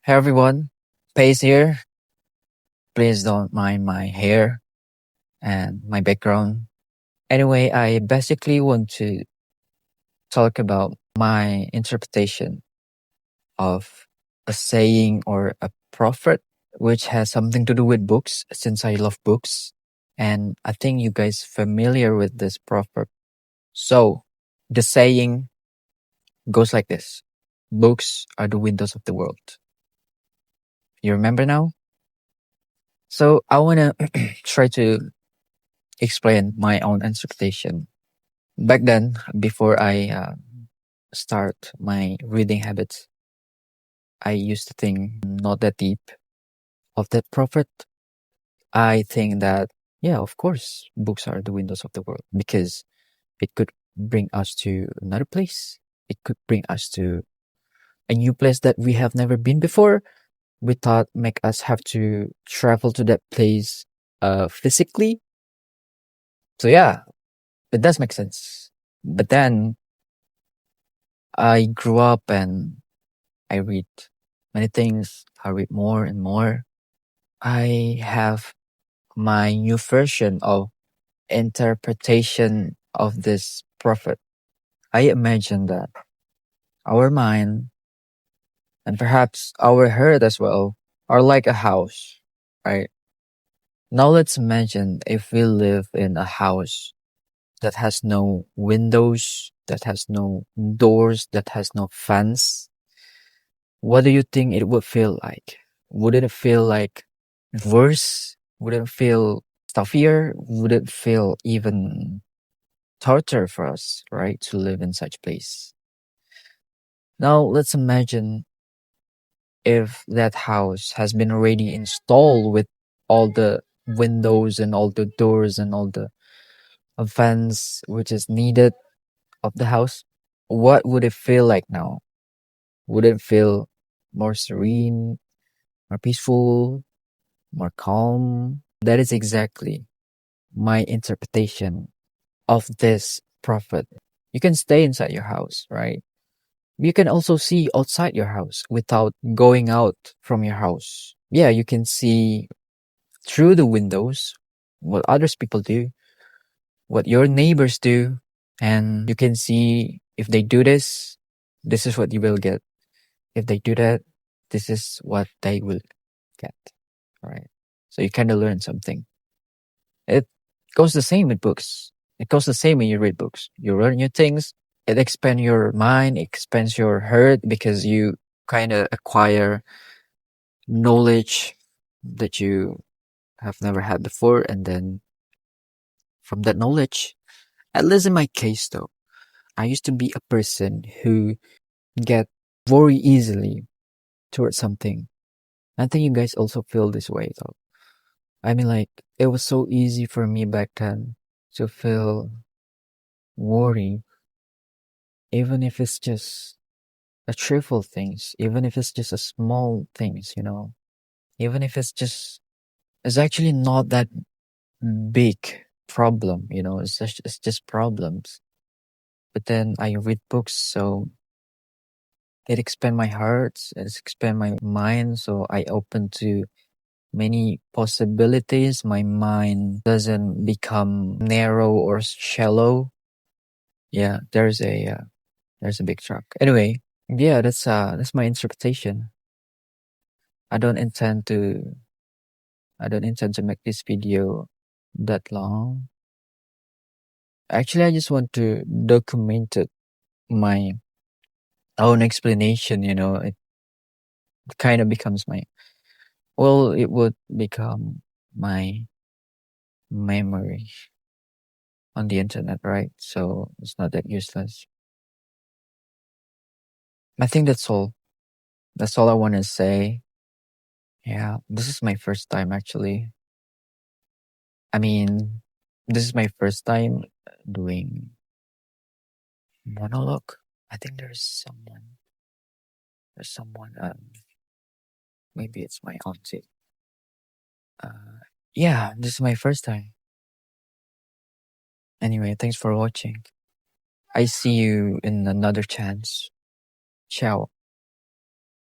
Hey everyone, Pace here. Please don't mind my hair and my background. Anyway, I basically want to talk about my interpretation of a saying or a prophet, which has something to do with books, since I love books. And I think you guys familiar with this proverb. So the saying goes like this: books are the windows of the world. You remember now? So I wanna try to explain my own interpretation. Back then, before I start my reading habits, I used to think not that deep of that prophet. I think that, yeah, of course, books are the windows of the world because it could bring us to another place. It could bring us to a new place that we have never been before. We thought make us have to travel to that place physically. So yeah, it does make sense. But then I grew up and I read many things. I read more and more. I have my new version of interpretation of this prophet. I imagine that our mind and perhaps our heart as well are like a house, right? Now let's imagine if we live in a house that has no windows, that has no doors, that has no fence. What do you think it would feel like? Would it feel like worse? Would it feel tougher? Would it feel even torture for us, right, to live in such place? Now let's imagine if that house has been already installed with all the windows and all the doors and all the vents which is needed of the house. What would it feel like now? Would it feel more serene, more peaceful, more calm? That is exactly my interpretation of this prophet. You can stay inside your house, right? You can also see outside your house without going out from your house. Yeah, you can see through the windows what others people do, what your neighbors do, and you can see if they do this, this is what you will get. If they do that, this is what they will get. Right? So you kind of learn something. It goes the same with books. It goes the same when you read books. You learn new things. It expands your mind, expands your heart because you kind of acquire knowledge that you have never had before. And then from that knowledge, at least in my case though, I used to be a person who get very easily towards something. I think you guys also feel this way though. I mean, like, it was so easy for me back then to feel worry, even if it's just a trivial things, even if it's just a small things, even if it's actually not that big problem, it's just problems. But then I read books, so it expand my heart, it expand my mind, so I open to many possibilities. My mind doesn't become narrow or shallow. Yeah, there's a big truck. Anyway, yeah, that's my interpretation. I don't intend to I don't intend to make this video that long. Actually, I just want to document my own explanation, it kind of becomes it would become my memory on the internet, right? So it's not that useless. I think that's all. That's all I want to say. Yeah, this is my first time actually. I mean, this is my first time doing monologue. I think there's someone, maybe it's my auntie. Yeah, this is my first time. Anyway, thanks for watching. I see you in another chance. Ciao.